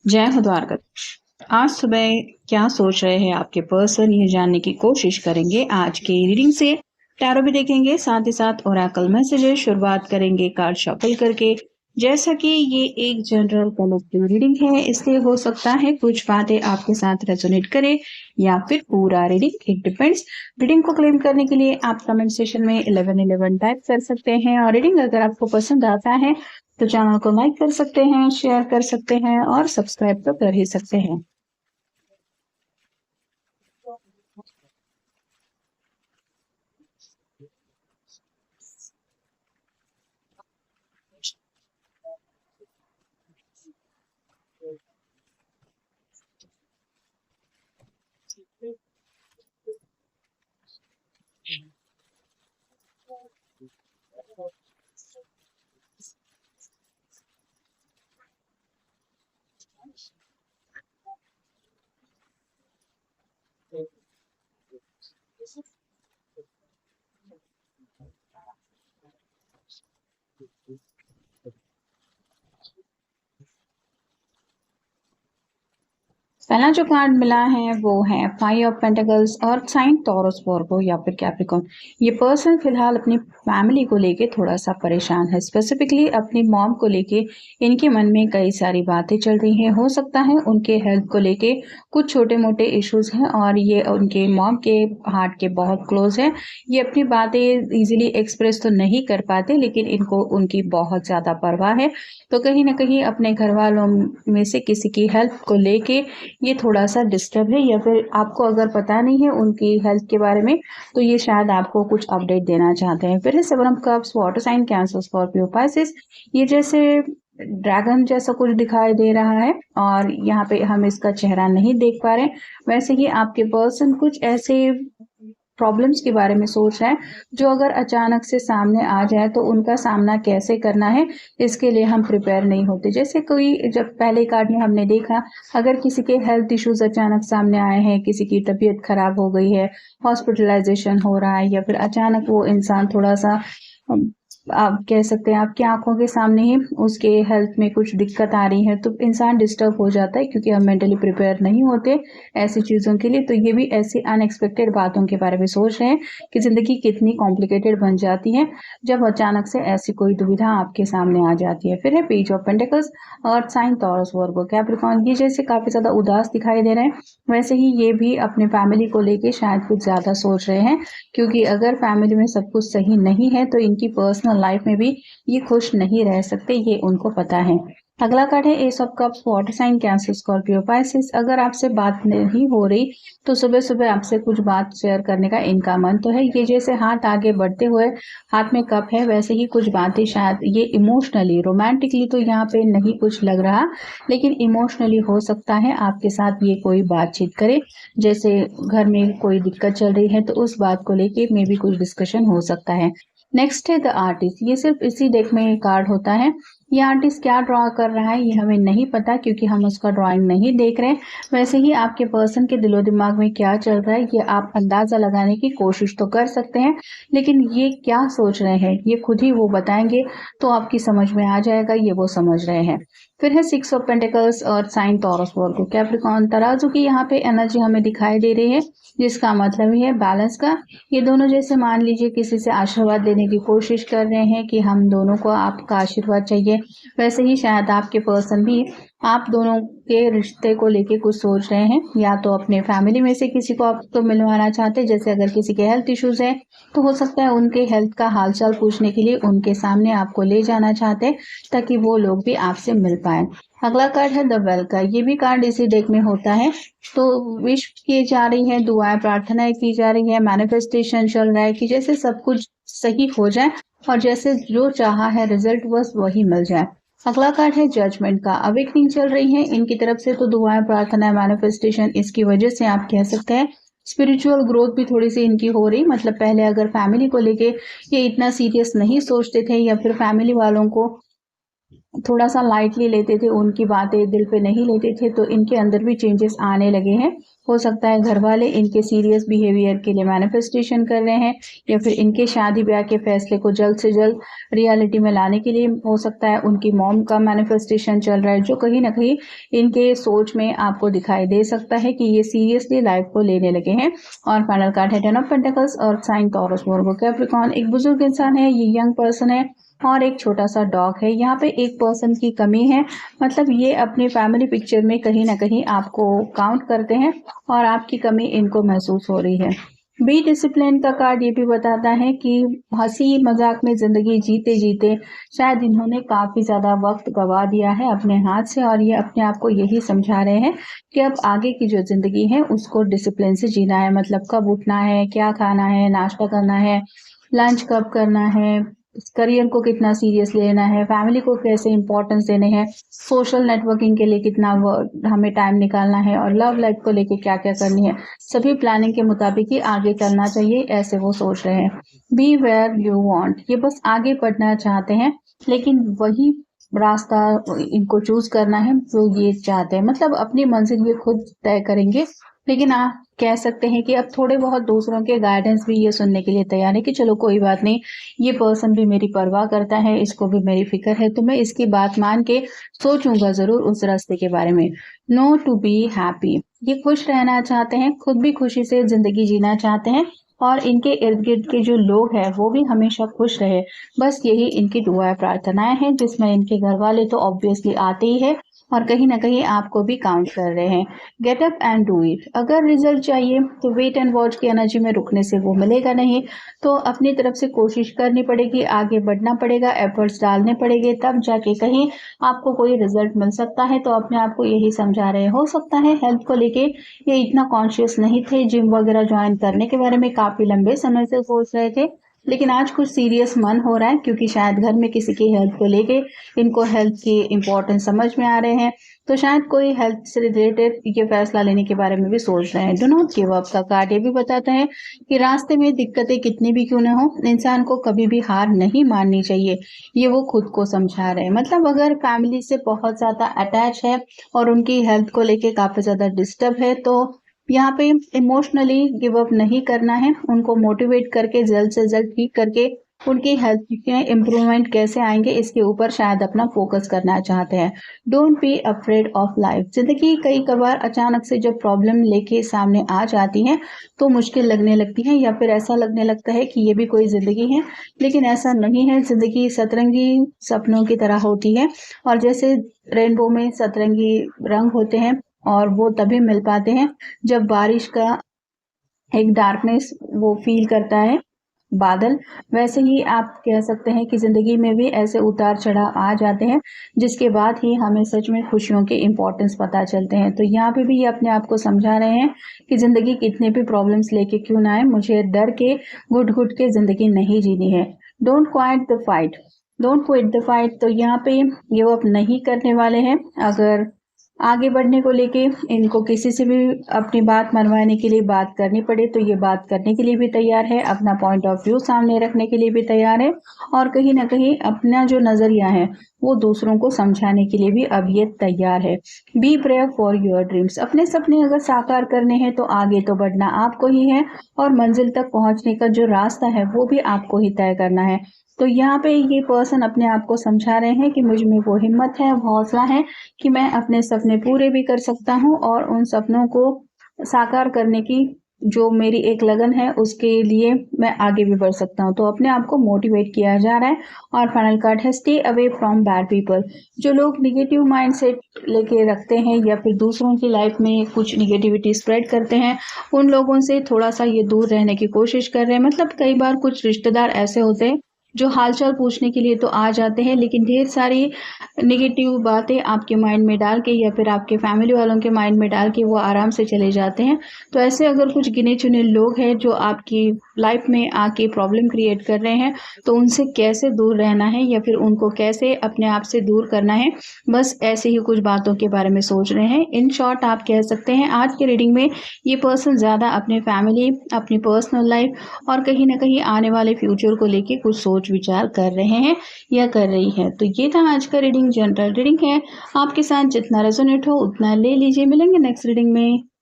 जय हो द्वारकाधीश। आज सुबह क्या सोच रहे हैं आपके पर्सन, ये जानने की कोशिश करेंगे आज के रीडिंग से। टैरो भी देखेंगे, साथ ही साथ ओरेकल मैसेजेस शुरुआत करेंगे कार्ड शफल करके। जैसा कि ये एक जनरल कलेक्टिव रीडिंग है, इसलिए हो सकता है कुछ बातें आपके साथ रेजोनेट करे या फिर पूरा रीडिंग, इट डिपेंड्स। रीडिंग को क्लेम करने के लिए आप कमेंट सेशन में 1111 टाइप कर सकते हैं और रीडिंग अगर आपको पसंद आता है तो चैनल को लाइक कर सकते हैं, शेयर कर सकते हैं और सब्सक्राइब तो कर ही सकते हैं। पहला जो कार्ड मिला है वो है 5 ऑफ पेंटिकल्स और साइन टॉरस वर्गो या फिर कैप्रिकॉर्न। ये पर्सन फिलहाल अपनी फैमिली को लेके थोड़ा सा परेशान है, स्पेसिफिकली अपनी मॉम को लेके इनके मन में कई सारी बातें चल रही हैं। हो सकता है उनके हेल्थ को लेके कुछ छोटे मोटे इश्यूज हैं और ये उनके मॉम के हार्ट के बहुत क्लोज है। ये अपनी बातें इजीली एक्सप्रेस तो नहीं कर पाते, लेकिन इनको उनकी बहुत ज़्यादा परवाह है। तो कहीं ना कहीं अपने घर वालों में से किसी की हेल्थ को लेके ये थोड़ा-सा डिस्टर्ब है, या फिर आपको अगर पता नहीं है उनकी हेल्थ के बारे में, तो ये शायद आपको कुछ अपडेट देना चाहते हैं। फिर है 7 of cups, water sign, Cancer, Scorpio, Pisces. ये जैसे ड्रैगन जैसा कुछ दिखाई दे रहा है और यहाँ पे हम इसका चेहरा नहीं देख पा रहे हैं। वैसे ही आपके पर्सन कुछ ऐसे प्रॉब्लम्स के बारे में सोच रहे हैं जो अगर अचानक से सामने आ जाए तो उनका सामना कैसे करना है, इसके लिए हम प्रिपेयर नहीं होते। जैसे कोई, जब पहले कार्ड में हमने देखा, अगर किसी के हेल्थ इश्यूज अचानक सामने आए हैं, किसी की तबीयत खराब हो गई है, हॉस्पिटलाइजेशन हो रहा है, या फिर अचानक वो इंसान थोड़ा सा आप कह सकते हैं आपकी आंखों के सामने ही उसके हेल्थ में कुछ दिक्कत आ रही है, तो इंसान डिस्टर्ब हो जाता है क्योंकि हम मेंटली प्रिपेयर नहीं होते ऐसी चीज़ों के लिए। तो ये भी ऐसी अनएक्सपेक्टेड बातों के बारे में सोच रहे हैं कि ज़िंदगी कितनी कॉम्प्लिकेटेड बन जाती है जब अचानक से ऐसी कोई दुविधा आपके सामने आ जाती है। फिर है page of pentacles, earth sign, Taurus, Virgo, Capricorn. ये जैसे काफ़ी ज़्यादा उदास दिखाई दे रहे हैं, वैसे ही ये भी अपने फैमिली को लेके शायद कुछ ज़्यादा सोच रहे हैं, क्योंकि अगर फैमिली में सब कुछ सही नहीं है तो इनकी पर्सनल लाइफ में भी ये खुश नहीं रह सकते, ये उनको पता है। अगला कार्ड है ace of cups, water sign, Cancer, Scorpio, Pisces. अगर आपसे बात नहीं हो रही तो सुबह सुबह आपसे कुछ बात शेयर करने का इनका मन तो है। ये जैसे हाथ आगे बढ़ते हुए हाथ में कप है, वैसे ही कुछ बातें शायद ये इमोशनली, रोमांटिकली तो यहाँ पे नहीं कुछ लग रहा, लेकिन इमोशनली हो सकता है आपके साथ ये कोई बातचीत करे। जैसे घर में कोई दिक्कत चल रही है तो उस बात को लेके मे भी कुछ डिस्कशन हो सकता है। नेक्स्ट है द आर्टिस्ट। ये सिर्फ इसी डेक में कार्ड होता है। ये आर्टिस्ट क्या ड्रॉ कर रहा है ये हमें नहीं पता, क्योंकि हम उसका ड्राइंग नहीं देख रहे हैं। वैसे ही आपके पर्सन के दिलो दिमाग में क्या चल रहा है ये आप अंदाजा लगाने की कोशिश तो कर सकते हैं, लेकिन ये क्या सोच रहे हैं ये खुद ही वो बताएंगे, तो आपकी समझ में आ जाएगा ये वो समझ रहे हैं। फिर है 6 ऑफ पेंटिकल्स और साइन, टॉरस, वर्गो, कैप्रिकॉर्न। तराजू की यहाँ पे एनर्जी हमें दिखाई दे रही है, जिसका मतलब ही है बैलेंस का। ये दोनों जैसे मान लीजिए किसी से आशीर्वाद लेने की कोशिश कर रहे हैं कि हम दोनों को आपका आशीर्वाद चाहिए, वैसे ही शायद आपके पर्सन भी आप दोनों के रिश्ते को लेके कुछ सोच रहे हैं, या तो अपने फैमिली में से किसी को आप तो मिलवाना चाहते हैं। जैसे अगर किसी के हेल्थ इश्यूज है तो हो सकता है उनके हेल्थ का हालचाल पूछने के लिए उनके सामने आपको ले जाना चाहते हैं, ताकि वो लोग भी आपसे मिल पाए। अगला कार्ड है द वेल का। ये भी कार्ड इसी डेक में होता है। तो विश की जा रही है, दुआएं प्रार्थनाएं की जा रही है, मैनिफेस्टेशन चल रहा है कि जैसे सब कुछ सही हो जाए और जैसे जो चाहा है रिजल्ट बस वही मिल जाए। अगला कार्ड है जजमेंट का। अवेकनिंग चल रही है इनकी तरफ से, तो दुआएं प्रार्थनाएं मैनिफेस्टेशन इसकी वजह से आप कह सकते हैं। स्पिरिचुअल ग्रोथ भी थोड़ी सी इनकी हो रही, मतलब पहले अगर फैमिली को लेके ये इतना सीरियस नहीं सोचते थे या फिर फैमिली वालों को थोड़ा सा लाइटली लेते थे, उनकी बातें दिल पे नहीं लेते थे, तो इनके अंदर भी चेंजेस आने लगे हैं। हो सकता है घर वाले इनके सीरियस बिहेवियर के लिए मैनिफेस्टेशन कर रहे हैं, या फिर इनके शादी ब्याह के फैसले को जल्द से जल्द रियलिटी में लाने के लिए हो सकता है उनकी मॉम का मैनिफेस्टेशन चल रहा है, जो कहीं ना कहीं इनके सोच में आपको दिखाई दे सकता है कि ये सीरियसली लाइफ को लेने लगे हैं। और फाइनल कार्ड है टेन ऑफ पेंटिकल्स और साइन टॉरस वर्गो कैप्रिकॉर्न। एक बुजुर्ग इंसान है, ये यंग पर्सन है और एक छोटा सा डॉग है। यहाँ पे एक पर्सन की कमी है, मतलब ये अपनी फैमिली पिक्चर में कहीं ना कहीं आपको काउंट करते हैं और आपकी कमी इनको महसूस हो रही है। बी डिसिप्लिन का कार्ड ये भी बताता है कि हंसी मजाक में जिंदगी जीते जीते शायद इन्होंने काफी ज्यादा वक्त गवा दिया है अपने हाथ से, और ये अपने आप को यही समझा रहे हैं कि अब आगे की जो जिंदगी है उसको डिसिप्लिन से जीना है। मतलब कब उठना है, क्या खाना है, नाश्ता करना है, लंच कब करना है, करियर को कितना सीरियस लेना है, फैमिली को कैसे इंपॉर्टेंस देने हैं, सोशल नेटवर्किंग के लिए कितना हमें टाइम निकालना है, और लव लाइफ को लेके क्या क्या करनी है, सभी प्लानिंग के मुताबिक ही आगे चलना चाहिए, ऐसे वो सोच रहे हैं। बी वेयर यू वांट, ये बस आगे बढ़ना चाहते हैं, लेकिन वही रास्ता इनको चूज करना है जो ये चाहते हैं। मतलब अपनी मंजिल ये खुद तय करेंगे, लेकिन आप कह सकते हैं कि अब थोड़े बहुत दूसरों के गाइडेंस भी ये सुनने के लिए तैयार है कि चलो कोई बात नहीं, ये पर्सन भी मेरी परवाह करता है, इसको भी मेरी फिक्र है, तो मैं इसकी बात मान के सोचूंगा जरूर उस रास्ते के बारे में। नो टू बी हैप्पी, ये खुश रहना चाहते हैं, खुद भी खुशी से जिंदगी जीना चाहते हैं, और इनके इर्द गिर्द के जो लोग हैं वो भी हमेशा खुश रहे, बस यही इनकी दुआएं प्रार्थनाएं हैं, जिसमें इनके घर वाले तो ऑब्वियसली आते ही है और कहीं ना कहीं आपको भी काउंट कर रहे हैं। Get up and do it, अगर रिजल्ट चाहिए तो वेट एंड वॉच की एनर्जी में रुकने से वो मिलेगा नहीं, तो अपनी तरफ से कोशिश करनी पड़ेगी, आगे बढ़ना पड़ेगा, एफर्ट्स डालने पड़ेंगे, तब जाके कहीं आपको कोई रिजल्ट मिल सकता है। तो अपने आप को यही समझा रहे, हो सकता है हेल्थ को लेके ये इतना कॉन्शियस नहीं थे, जिम वगैरह ज्वाइन करने के बारे में काफी लंबे समय से सोच रहे थे, लेकिन आज कुछ सीरियस मन हो रहा है, क्योंकि शायद घर में किसी की हेल्थ को लेके इनको हेल्थ की इम्पोर्टेंस समझ में आ रहे हैं, तो शायद कोई हेल्थ से रिलेटेड ये फैसला लेने के बारे में भी सोच रहे हैं। डू नॉट गिव अप का कार्ड ये भी बताता है कि रास्ते में दिक्कतें कितनी भी क्यों न हो, इंसान को कभी भी हार नहीं माननी चाहिए, ये वो खुद को समझा रहे हैं। मतलब अगर फैमिली से बहुत ज्यादा अटैच है और उनकी हेल्थ को लेके काफी ज्यादा डिस्टर्ब है, तो यहाँ पे इमोशनली गिव अप नहीं करना है, उनको मोटिवेट करके जल्द से जल्द ठीक करके उनकी हेल्थ में इम्प्रूवमेंट कैसे आएंगे इसके ऊपर शायद अपना फोकस करना चाहते हैं। Don't be afraid of life, जिंदगी कई कबार अचानक से जब प्रॉब्लम लेके सामने आ जाती है तो मुश्किल लगने लगती है, या फिर ऐसा लगने लगता है कि ये भी कोई जिंदगी है, लेकिन ऐसा नहीं है। जिंदगी सतरंगी सपनों की तरह होती है, और जैसे रेनबो में सतरंगी रंग होते हैं और वो तभी मिल पाते हैं जब बारिश का एक डार्कनेस वो फील करता है बादल, वैसे ही आप कह सकते हैं कि जिंदगी में भी ऐसे उतार चढ़ाव आ जाते हैं, जिसके बाद ही हमें सच में खुशियों के इम्पोर्टेंस पता चलते हैं। तो यहाँ पे भी ये अपने आप को समझा रहे हैं कि जिंदगी कितने भी प्रॉब्लम्स लेके क्यों ना आए, मुझे डर के घुट घुट के जिंदगी नहीं जीनी है। Don't quite the fight, don't quit the fight, तो यहाँ पे ये वो नहीं करने वाले हैं। अगर आगे बढ़ने को लेके इनको किसी से भी अपनी बात मनवाने के लिए बात करनी पड़े तो ये बात करने के लिए भी तैयार है, अपना पॉइंट ऑफ व्यू सामने रखने के लिए भी तैयार है, और कहीं ना कहीं अपना जो नजरिया है वो दूसरों को समझाने के लिए भी अब ये तैयार है। Be brave for your dreams, अपने सपने अगर साकार करने हैं तो आगे तो बढ़ना आपको ही है, और मंजिल तक पहुंचने का जो रास्ता है वो भी आपको ही तय करना है। तो यहाँ पे ये पर्सन अपने आप को समझा रहे हैं कि मुझ में वो हिम्मत है, वो हौसला है कि मैं अपने सपने पूरे भी कर सकता हूँ, और उन सपनों को साकार करने की जो मेरी एक लगन है उसके लिए मैं आगे भी बढ़ सकता हूँ। तो अपने आप को मोटिवेट किया जा रहा है। और फाइनल कार्ड है stay away from bad people, जो लोग निगेटिव माइंडसेट लेके रखते हैं या फिर दूसरों की लाइफ में कुछ निगेटिविटी स्प्रेड करते हैं, उन लोगों से थोड़ा सा ये दूर रहने की कोशिश कर रहे हैं। मतलब कई बार कुछ रिश्तेदार ऐसे होते हैं जो हालचाल पूछने के लिए तो आ जाते हैं, लेकिन ढेर सारी नेगेटिव बातें आपके माइंड में डाल के या फिर आपके फैमिली वालों के माइंड में डाल के वो आराम से चले जाते हैं। तो ऐसे अगर कुछ गिने चुने लोग हैं जो आपकी लाइफ में आके प्रॉब्लम क्रिएट कर रहे हैं, तो उनसे कैसे दूर रहना है या फिर उनको कैसे अपने आप से दूर करना है, बस ऐसे ही कुछ बातों के बारे में सोच रहे हैं। इन शॉर्ट आप कह सकते हैं आज की रीडिंग में ये पर्सन ज़्यादा अपने फैमिली, अपनी पर्सनल लाइफ और कहीं न कहीं आने वाले फ्यूचर को लेके कुछ सोच विचार कर रहे हैं या कर रही है। तो ये था आज का रीडिंग, जनरल रीडिंग है। आपके साथ जितना रेजोनेट हो उतना ले लीजिए। मिलेंगे नेक्स्ट रीडिंग में।